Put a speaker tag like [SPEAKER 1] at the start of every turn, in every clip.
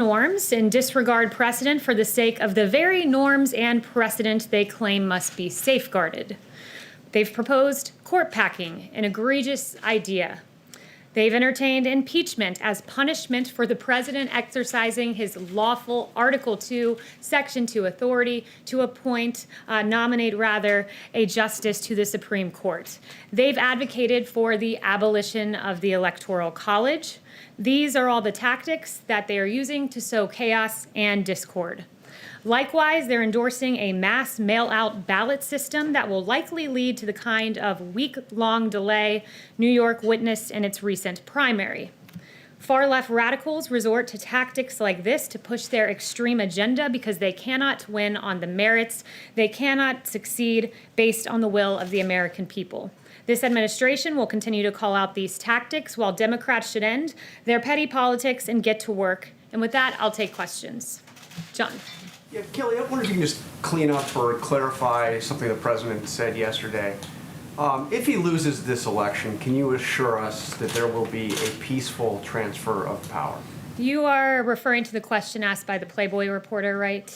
[SPEAKER 1] norms and disregard precedent for the sake of the very norms and precedent they claim must be safeguarded. They've proposed court packing, an egregious idea. They've entertained impeachment as punishment for the president exercising his lawful Article 2, Section 2 authority to nominate a justice to the Supreme Court. They've advocated for the abolition of the Electoral College. These are all the tactics that they are using to sow chaos and discord. Likewise, they're endorsing a mass mail-out ballot system that will likely lead to the kind of week-long delay New York witnessed in its recent primary. Far-left radicals resort to tactics like this to push their extreme agenda because they cannot win on the merits. They cannot succeed based on the will of the American people. This administration will continue to call out these tactics while Democrats should end their petty politics and get to work. And with that, I'll take questions. John.
[SPEAKER 2] Yeah, Kayleigh, I wonder if you can just clean up or clarify something the president said yesterday. If he loses this election, can you assure us that there will be a peaceful transfer of power?
[SPEAKER 1] You are referring to the question asked by the Playboy reporter, right?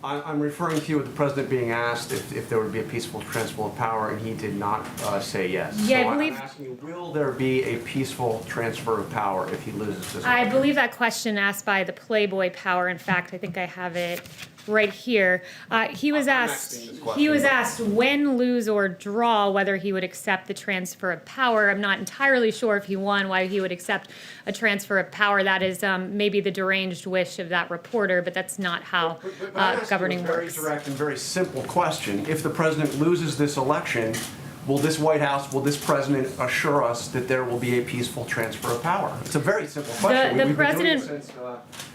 [SPEAKER 2] I'm referring to you with the president being asked if there would be a peaceful transfer of power, and he did not say yes.
[SPEAKER 1] Yeah,
[SPEAKER 2] so
[SPEAKER 1] I believe.
[SPEAKER 2] I'm asking you, will there be a peaceful transfer of power if he loses this election?
[SPEAKER 1] I believe that question asked by the Playboy Power. In fact, I think I have it right here. He was asked win, lose, or draw whether he would accept the transfer of power. I'm not entirely sure if he won why he would accept a transfer of power. That is maybe the deranged wish of that reporter, but that's not how governing works.
[SPEAKER 2] Very direct and very simple question. If the president loses this election, will this White House, will this president assure us that there will be a peaceful transfer of power? It's a very simple question.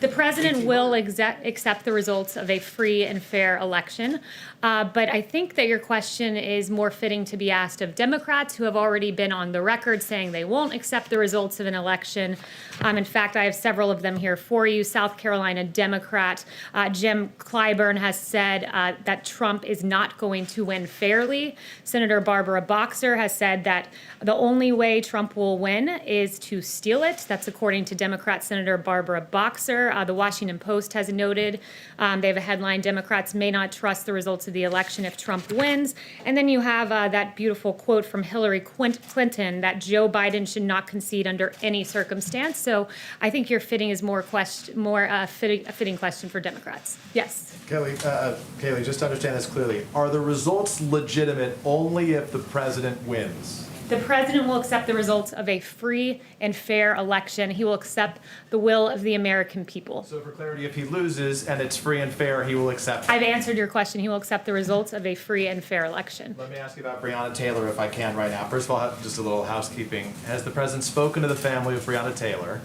[SPEAKER 1] The president will accept the results of a free and fair election. But I think that your question is more fitting to be asked of Democrats who have already been on the record saying they won't accept the results of an election. In fact, I have several of them here for you. South Carolina Democrat Jim Clyburn has said that Trump is not going to win fairly. Senator Barbara Boxer has said that the only way Trump will win is to steal it. That's according to Democrat Senator Barbara Boxer. The Washington Post has noted, they have a headline, Democrats may not trust the results of the election if Trump wins. And then you have that beautiful quote from Hillary Clinton that Joe Biden should not concede under any circumstance. So I think your fitting is a fitting question for Democrats. Yes.
[SPEAKER 3] Kayleigh, just to understand this clearly, are the results legitimate only if the president wins?
[SPEAKER 1] The president will accept the results of a free and fair election. He will accept the will of the American people.
[SPEAKER 3] So for clarity, if he loses and it's free and fair, he will accept it?
[SPEAKER 1] I've answered your question. He will accept the results of a free and fair election.
[SPEAKER 3] Let me ask you about Rihanna Taylor, if I can, right now. First of all, just a little housekeeping. Has the president spoken to the family of Rihanna Taylor?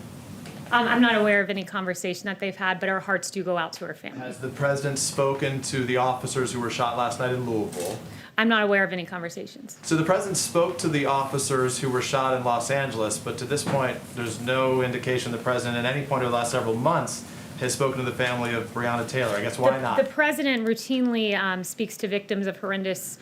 [SPEAKER 1] I'm not aware of any conversation that they've had, but our hearts do go out to her family.
[SPEAKER 3] Has the president spoken to the officers who were shot last night in Louisville?
[SPEAKER 1] I'm not aware of any conversations.
[SPEAKER 3] So the president spoke to the officers who were shot in Los Angeles, but to this point, there's no indication the president at any point over the last several months has spoken to the family of Rihanna Taylor. I guess why not?
[SPEAKER 1] The president routinely speaks to victims of horrendous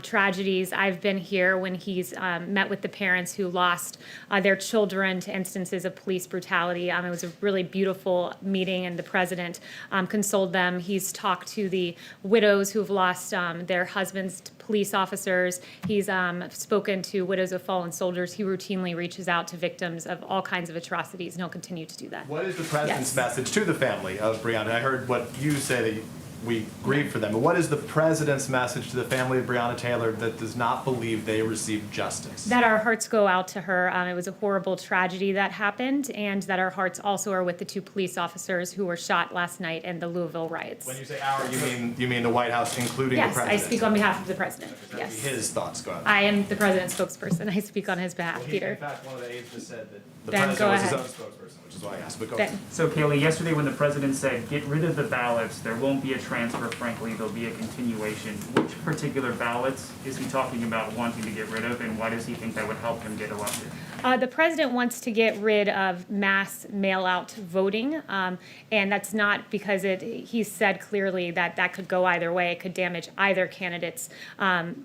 [SPEAKER 1] tragedies. I've been here when he's met with the parents who lost their children to instances of police brutality. It was a really beautiful meeting, and the president consoled them. He's talked to the widows who have lost their husbands to police officers. He's spoken to widows of fallen soldiers. He routinely reaches out to victims of all kinds of atrocities, and he'll continue to do that.
[SPEAKER 3] What is the president's message to the family of Brianna? I heard what you say, that we grieve for them, but what is the president's message to the family of Brianna Taylor that does not believe they received justice? That
[SPEAKER 1] our hearts go out to her. It was a horrible tragedy that happened, and that our hearts also are with the two police officers who were shot last night in the Louisville riots.
[SPEAKER 3] When you say our, you mean the White House, including the president?
[SPEAKER 1] Yes, I speak on behalf of the president. Yes.
[SPEAKER 3] His thoughts, go ahead.
[SPEAKER 1] I am the president's spokesperson. I speak on his behalf, Peter.
[SPEAKER 3] In fact, one of the aides just said that the
[SPEAKER 1] Ben,
[SPEAKER 3] president was his own spokesperson, which is why I asked. But go ahead.
[SPEAKER 4] So, Kayleigh, yesterday when the president said, get rid of the ballots, there won't be a transfer, frankly, there'll be a continuation. Which particular ballots is he talking about wanting to get rid of, and why does he think that would help him get elected?
[SPEAKER 1] The president wants to get rid of mass mail-out voting, and that's not because he said clearly that could go either way. It could damage either candidate's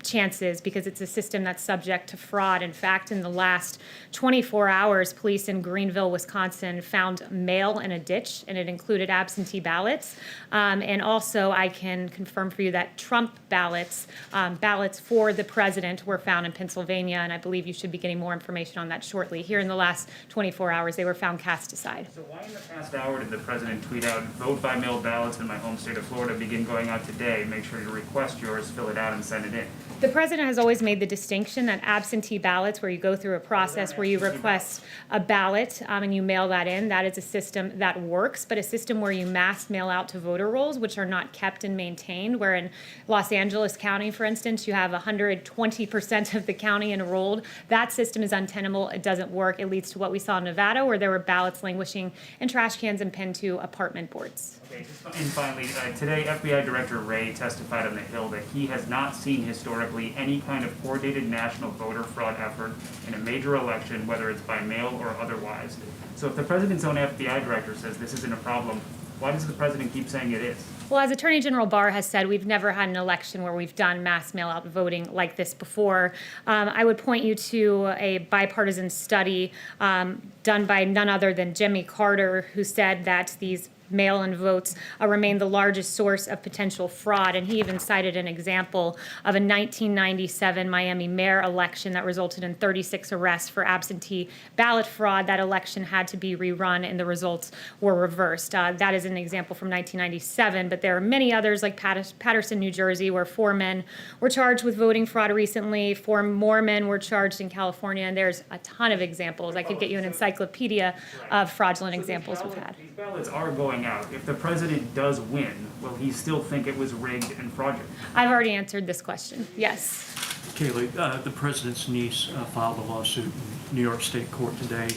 [SPEAKER 1] chances because it's a system that's subject to fraud. In fact, in the last 24 hours, police in Greenville, Wisconsin, found mail in a ditch, and it included absentee ballots. And also, I can confirm for you that Trump ballots, ballots for the president, were found in Pennsylvania, and I believe you should be getting more information on that shortly. Here in the last 24 hours, they were found cast aside.
[SPEAKER 4] So why in the past hour did the president tweet out, vote by mail ballots in my home state of Florida begin going out today? Make sure you request yours, fill it out, and send it in.
[SPEAKER 1] The president has always made the distinction that absentee ballots, where you go through a process where you request a ballot and you mail that in, that is a system that works, but a system where you mass mail out to voter rolls, which are not kept and maintained, where in Los Angeles County, for instance, you have 120% of the county enrolled. That system is untenable. It doesn't work. It leads to what we saw in Nevada, where there were ballots languishing in trash cans and pinned to apartment boards.
[SPEAKER 4] Okay, and finally, today FBI Director Wray testified on the Hill that he has not seen historically any kind of coordinated national voter fraud effort in a major election, whether it's by mail or otherwise. So if the president's own FBI director says this isn't a problem, why does the president keep saying it is?
[SPEAKER 1] Well, as Attorney General Barr has said, we've never had an election where we've done mass mail-out voting like this before. I would point you to a bipartisan study done by none other than Jimmy Carter, who said that these mail-in votes remain the largest source of potential fraud. And he even cited an example of a 1997 Miami mayor election that resulted in 36 arrests for absentee ballot fraud. That election had to be rerun and the results were reversed. That is an example from 1997, but there are many others like Patterson, New Jersey, where 4 men were charged with voting fraud recently. 4 more men were charged in California, and there's a ton of examples. I could get you an encyclopedia of fraudulent examples we've had.
[SPEAKER 4] These ballots are going out. If the president does win, will he still think it was rigged and fraudulent?
[SPEAKER 1] I've already answered this question. Yes.
[SPEAKER 5] Kayleigh, the president's niece filed a lawsuit in New York State Court today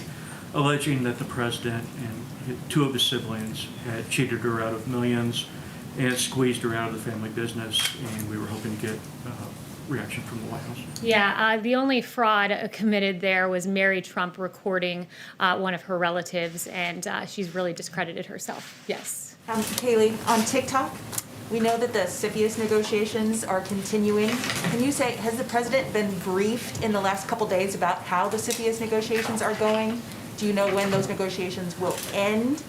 [SPEAKER 5] alleging that the president and 2 of his siblings had cheated her out of millions and squeezed her out of the family business, and we were hoping to get reaction from the White House.
[SPEAKER 1] Yeah, the only fraud committed there was Mary Trump recording one of her relatives, and she's really discredited herself. Yes.
[SPEAKER 6] Kayleigh, on TikTok, we know that the CFIUS negotiations are continuing. Can you say, has the president been briefed in the last couple days about how the CFIUS negotiations are going? Do you know when those negotiations will end?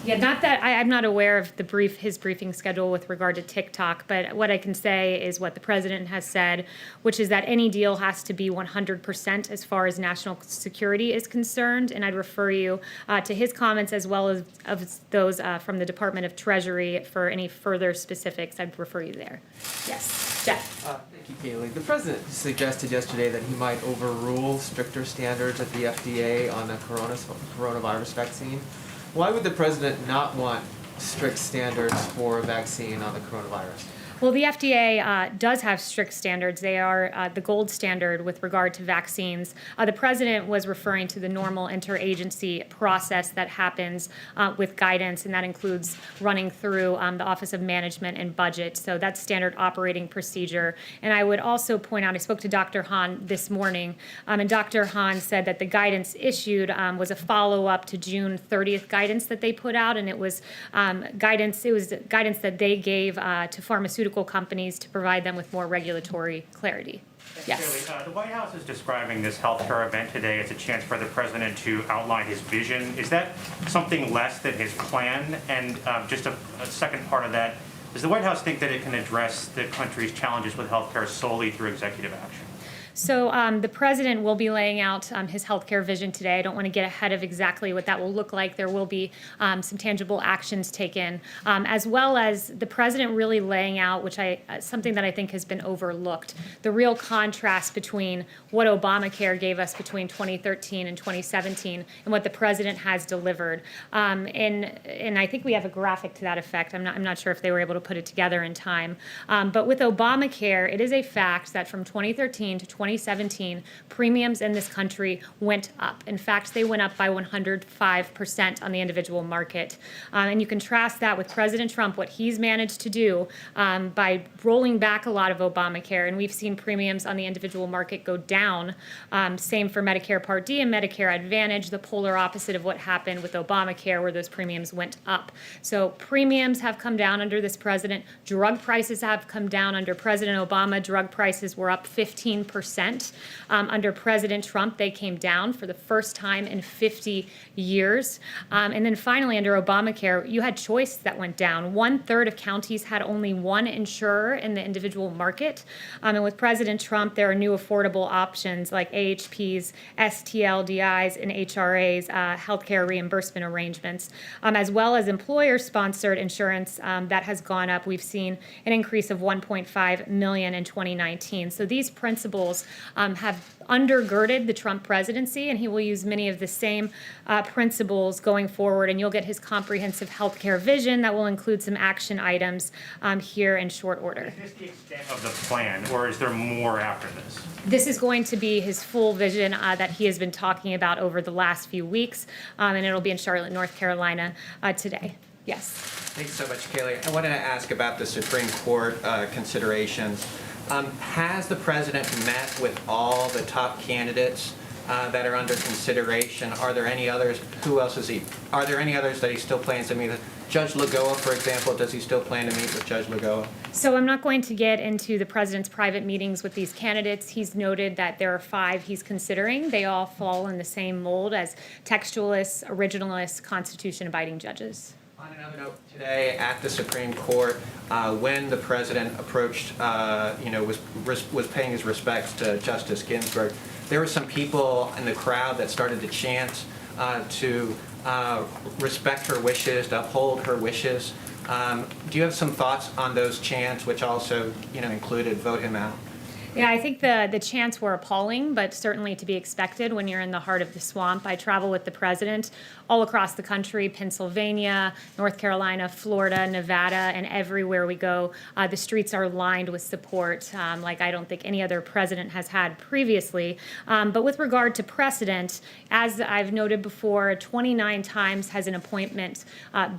[SPEAKER 1] Yeah, not that I'm not aware of his briefing schedule with regard to TikTok, but what I can say is what the president has said, which is that any deal has to be 100% as far as national security is concerned. And I'd refer you to his comments as well as of those from the Department of Treasury for any further specifics. I'd refer you there. Yes, Jeff.
[SPEAKER 7] Thank you, Kayleigh. The president suggested yesterday that he might overrule stricter standards at the FDA on the coronavirus vaccine. Why would the president not want strict standards for a vaccine on the coronavirus?
[SPEAKER 1] Well, the FDA does have strict standards. They are the gold standard with regard to vaccines. The president was referring to the normal interagency process that happens with guidance, and that includes running through the Office of Management and Budget. So that's standard operating procedure. And I would also point out, I spoke to Dr. Hahn this morning, and Dr. Hahn said that the guidance issued was a follow-up to June 30th guidance that they put out, and it was guidance that they gave to pharmaceutical companies to provide them with more regulatory clarity. Yes.
[SPEAKER 8] The White House is describing this healthcare event today as a chance for the president to outline his vision. Is that something less than his plan? And just a second part of that, does the White House think that it can address the country's challenges with healthcare solely through executive action?
[SPEAKER 1] So the president will be laying out his healthcare vision today. I don't want to get ahead of exactly what that will look like. There will be some tangible actions taken, as well as the president really laying out, which something that I think has been overlooked, the real contrast between what Obamacare gave us between 2013 and 2017 and what the president has delivered. And I think we have a graphic to that effect. I'm not sure if they were able to put it together in time. But with Obamacare, it is a fact that from 2013 to 2017, premiums in this country went up. In fact, they went up by 105% on the individual market. And you contrast that with President Trump, what he's managed to do by rolling back a lot of Obamacare. And we've seen premiums on the individual market go down. Same for Medicare Part D and Medicare Advantage, the polar opposite of what happened with Obamacare, where those premiums went up. So premiums have come down under this president. Drug prices have come down under President Obama. Drug prices were up 15%. Under President Trump, they came down for the first time in 50 years. And then finally, under Obamacare, you had choice that went down. 1/3 of counties had only one insurer in the individual market. And with President Trump, there are new affordable options like AHPs, STLDIs, and HRAs, healthcare reimbursement arrangements, as well as employer-sponsored insurance that has gone up. We've seen an increase of 1.5 million in 2019. So these principles have undergirded the Trump presidency, and he will use many of the same principles going forward, and you'll get his comprehensive healthcare vision that will include some action items here in short order.
[SPEAKER 8] Is this the extent of the plan, or is there more after this?
[SPEAKER 1] This is going to be his full vision that he has been talking about over the last few weeks, and it'll be in Charlotte, North Carolina today. Yes.
[SPEAKER 9] Thanks so much, Kayleigh. I wanted to ask about the Supreme Court considerations. Has the president met with all the top candidates that are under consideration? Are there any others? Who else is he? Are there any others that he still plans to meet with? Judge Lagoa, for example, does he still plan to meet with Judge Lagoa?
[SPEAKER 1] So I'm not going to get into the president's private meetings with these candidates. He's noted that there are 5 he's considering. They all fall in the same mold as textualists, originalists, Constitution-abiding judges.
[SPEAKER 9] On another note, today at the Supreme Court, when the president approached, was paying his respects to Justice Ginsburg, there were some people in the crowd that started to chant to respect her wishes, to uphold her wishes. Do you have some thoughts on those chants, which also, included vote him out?
[SPEAKER 1] Yeah, I think the chants were appalling, but certainly to be expected when you're in the heart of the swamp. I travel with the president all across the country, Pennsylvania, North Carolina, Florida, Nevada, and everywhere we go, the streets are lined with support like I don't think any other president has had previously. But with regard to precedent, as I've noted before, 29 times has an appointment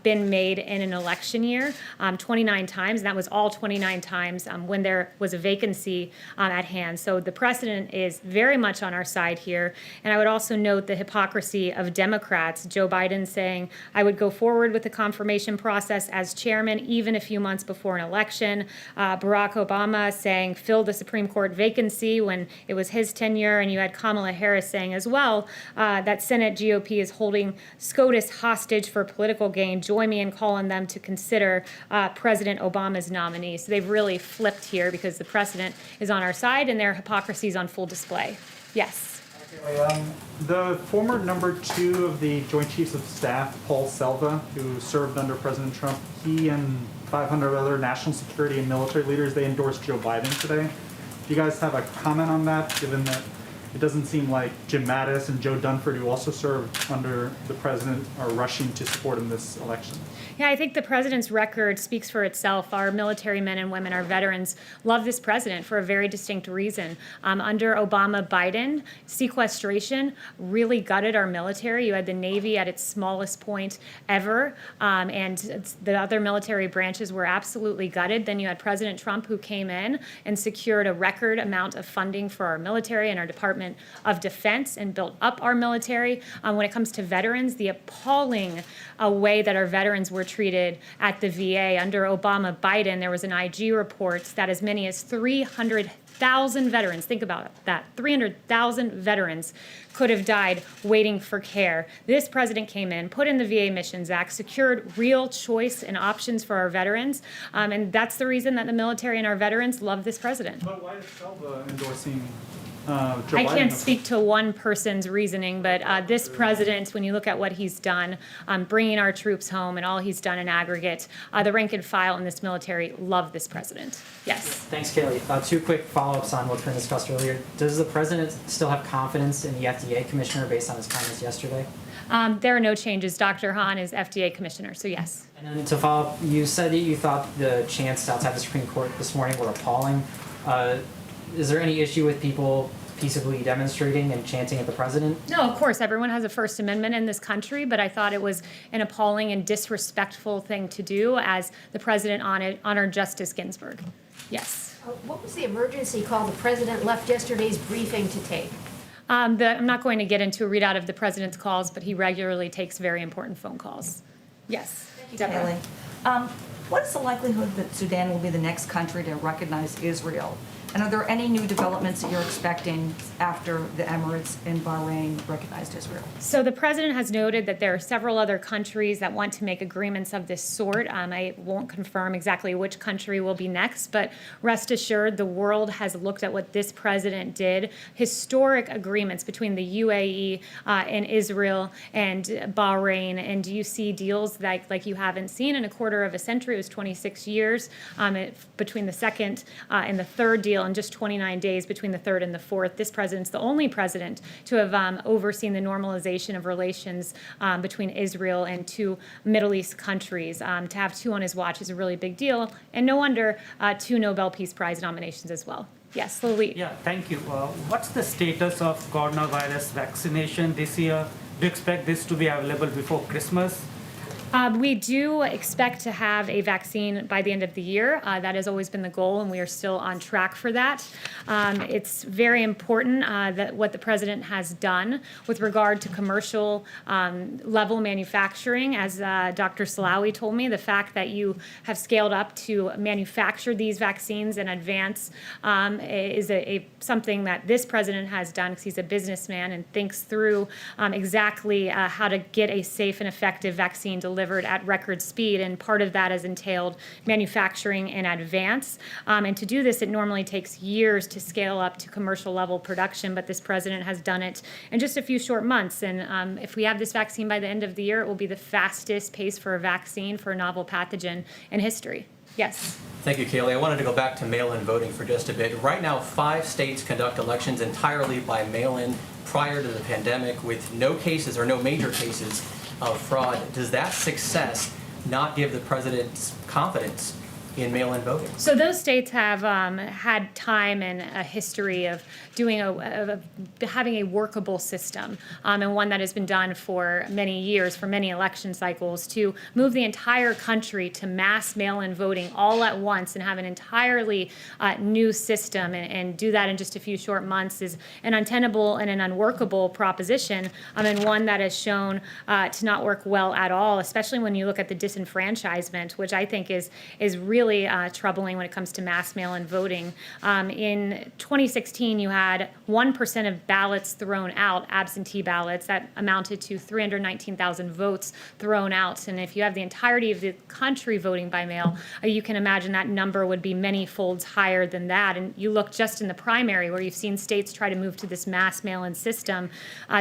[SPEAKER 1] been made in an election year, 29 times, and that was all 29 times when there was a vacancy at hand. So the precedent is very much on our side here. And I would also note the hypocrisy of Democrats. Joe Biden saying, I would go forward with the confirmation process as chairman even a few months before an election. Barack Obama saying, fill the Supreme Court vacancy when it was his tenure. And you had Kamala Harris saying as well that Senate GOP is holding SCOTUS hostage for political gain. Join me in calling them to consider President Obama's nominee. So they've really flipped here because the precedent is on our side and their hypocrisy is on full display. Yes.
[SPEAKER 10] The former number 2 of the Joint Chiefs of Staff, Paul Selva, who served under President Trump, he and 500 other national security and military leaders, they endorsed Joe Biden today. Do you guys have a comment on that, given that it doesn't seem like Jim Mattis and Joe Dunford, who also served under the president, are rushing to support him this election?
[SPEAKER 1] Yeah, I think the president's record speaks for itself. Our military men and women, our veterans, love this president for a very distinct reason. Under Obama, Biden, sequestration really gutted our military. You had the Navy at its smallest point ever, and the other military branches were absolutely gutted. Then you had President Trump, who came in and secured a record amount of funding for our military and our Department of Defense and built up our military. When it comes to veterans, the appalling way that our veterans were treated at the VA. Under Obama, Biden, there was an IG report that as many as 300,000 veterans, think about that, 300,000 veterans could have died waiting for care. This president came in, put in the VA Missions Act, secured real choice and options for our veterans, and that's the reason that the military and our veterans love this president.
[SPEAKER 10] But why is Selva endorsing Joe Biden?
[SPEAKER 1] I can't speak to one person's reasoning, but this president, when you look at what he's done, bringing our troops home and all he's done in aggregate, the rank and file in this military love this president. Yes.
[SPEAKER 11] Thanks, Kayleigh. 2 quick follow-ups on what's been discussed earlier. Does the president still have confidence in the FDA commissioner based on his comments yesterday?
[SPEAKER 1] There are no changes. Dr. Hahn is FDA commissioner, so yes.
[SPEAKER 11] And then to follow up, you said that you thought the chants outside the Supreme Court this morning were appalling. Is there any issue with people peaceably demonstrating and chanting at the president?
[SPEAKER 1] No, of course, everyone has a First Amendment in this country, but I thought it was an appalling and disrespectful thing to do as the president honored Justice Ginsburg. Yes.
[SPEAKER 12] What was the emergency call the president left yesterday's briefing to take?
[SPEAKER 1] I'm not going to get into a readout of the president's calls, but he regularly takes very important phone calls. Yes. Deborah.
[SPEAKER 13] Kayleigh, what is the likelihood that Sudan will be the next country to recognize Israel? And are there any new developments that you're expecting after the Emirates and Bahrain recognized Israel?
[SPEAKER 1] So the president has noted that there are several other countries that want to make agreements of this sort. I won't confirm exactly which country will be next, but rest assured the world has looked at what this president did. Historic agreements between the UAE and Israel and Bahrain, and you see deals like you haven't seen in a quarter of a century. It was 26 years between the second and the third deal, in just 29 days between the third and the fourth. This president's the only president to have overseen the normalization of relations between Israel and two Middle East countries. To have two on his watch is a really big deal, and no wonder 2 Nobel Peace Prize nominations as well. Yes, Louis.
[SPEAKER 14] Yeah, thank you. What's the status of coronavirus vaccination this year? Do you expect this to be available before Christmas?
[SPEAKER 1] We do expect to have a vaccine by the end of the year. That has always been the goal, and we are still on track for that. It's very important that what the president has done with regard to commercial level manufacturing. As Dr. Salawi told me, the fact that you have scaled up to manufacture these vaccines in advance is something that this president has done, because he's a businessman and thinks through exactly how to get a safe and effective vaccine delivered at record speed, and part of that has entailed manufacturing in advance. And to do this, it normally takes years to scale up to commercial level production, but this president has done it in just a few short months. And if we have this vaccine by the end of the year, it will be the fastest pace for a vaccine for a novel pathogen in history. Yes.
[SPEAKER 15] Thank you, Kayleigh. I wanted to go back to mail-in voting for just a bit. Right now, 5 states conduct elections entirely by mail-in prior to the pandemic, with no cases or no major cases of fraud. Does that success not give the president confidence in mail-in voting?
[SPEAKER 1] So those states have had time and a history of doing having a workable system, and one that has been done for many years, for many election cycles, to move the entire country to mass mail-in voting all at once and have an entirely new system, and do that in just a few short months is an untenable and an unworkable proposition, and one that has shown to not work well at all, especially when you look at the disenfranchisement, which I think is really troubling when it comes to mass mail-in voting. In 2016, you had 1% of ballots thrown out, absentee ballots, that amounted to 319,000 votes thrown out. And if you have the entirety of the country voting by mail, you can imagine that number would be many folds higher than that. And you look just in the primary, where you've seen states try to move to this mass mail-in system.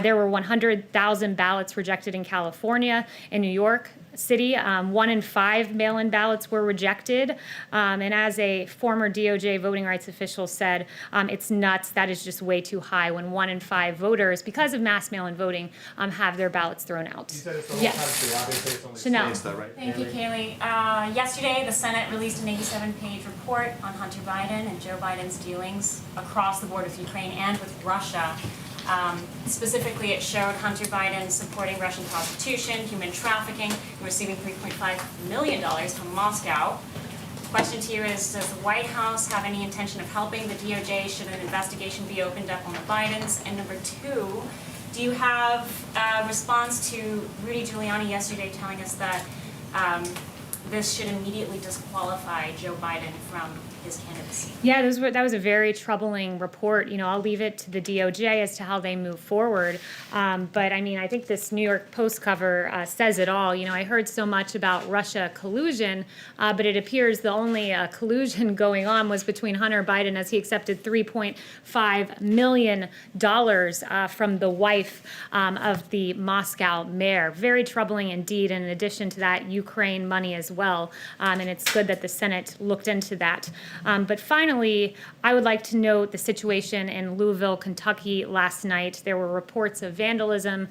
[SPEAKER 1] There were 100,000 ballots rejected in California, in New York City. 1 in 5 mail-in ballots were rejected. And as a former DOJ voting rights official said, it's nuts. That is just way too high when 1 in 5 voters, because of mass mail-in voting, have their ballots thrown out.
[SPEAKER 3] You said it's the whole
[SPEAKER 1] Yes.
[SPEAKER 3] country, obviously it's only
[SPEAKER 1] Chanel.
[SPEAKER 3] states though, right?
[SPEAKER 16] Thank you, Kayleigh. Yesterday, the Senate released an 87-page report on Hunter Biden and Joe Biden's dealings across the border with Ukraine and with Russia. Specifically, it showed Hunter Biden supporting Russian prostitution, human trafficking, and receiving $3.5 million from Moscow. Question to you is, does the White House have any intention of helping the DOJ should an investigation be opened up on the Bidens? And number 2, do you have a response to Rudy Giuliani yesterday telling us that this should immediately disqualify Joe Biden from his candidacy?
[SPEAKER 1] Yeah, that was a very troubling report. I'll leave it to the DOJ as to how they move forward. But I mean, I think this New York Post cover says it all. I heard so much about Russia collusion, but it appears the only collusion going on was between Hunter Biden, as he accepted $3.5 million from the wife of the Moscow mayor. Very troubling indeed. And in addition to that, Ukraine money as well. And it's good that the Senate looked into that. But finally, I would like to note the situation in Louisville, Kentucky last night. There were reports of vandalism.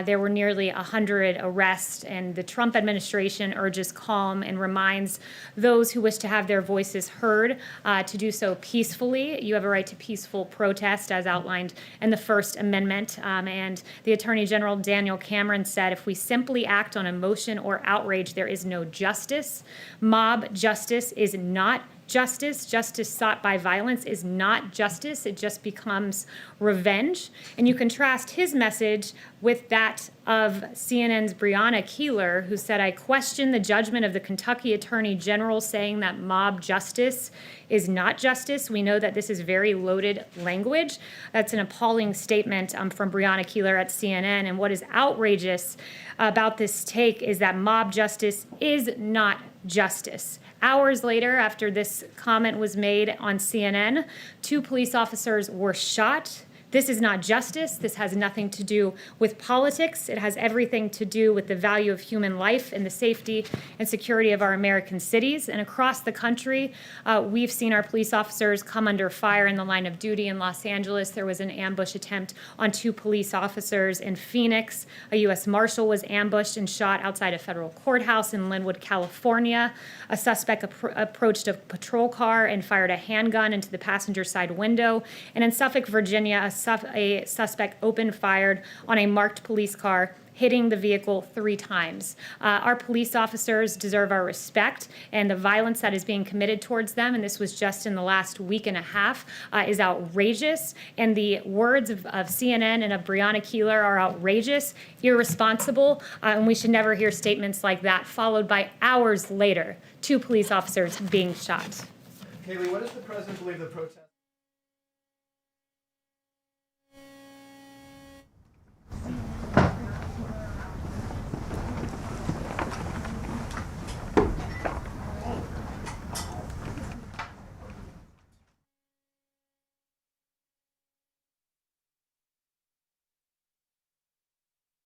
[SPEAKER 1] There were nearly 100 arrests, and the Trump administration urges calm and reminds those who wish to have their voices heard to do so peacefully. You have a right to peaceful protest as outlined in the First Amendment. And the Attorney General Daniel Cameron said, if we simply act on emotion or outrage, there is no justice. Mob justice is not justice. Justice sought by violence is not justice. It just becomes revenge. And you contrast his message with that of CNN's Rihanna Taylor, who said, I question the judgment of the Kentucky Attorney General saying that mob justice is not justice. We know that this is very loaded language. That's an appalling statement from Rihanna Taylor at CNN. And what is outrageous about this take is that mob justice is not justice. Hours later, after this comment was made on CNN, 2 police officers were shot. This is not justice. This has nothing to do with politics. It has everything to do with the value of human life and the safety and security of our American cities. And across the country, we've seen our police officers come under fire in the line of duty. In Los Angeles, there was an ambush attempt on 2 police officers. In Phoenix, a U.S. Marshal was ambushed and shot outside a federal courthouse in Linwood, California. A suspect approached a patrol car and fired a handgun into the passenger side window. And in Suffolk, Virginia, a suspect opened fire on a marked police car, hitting the vehicle 3 times. Our police officers deserve our respect, and the violence that is being committed towards them, and this was just in the last week and a half, is outrageous. And the words of CNN and of Rihanna Taylor are outrageous, irresponsible, and we should never hear statements like that, followed by hours later, 2 police officers being shot.
[SPEAKER 3] Kayleigh, what does the president believe the protest?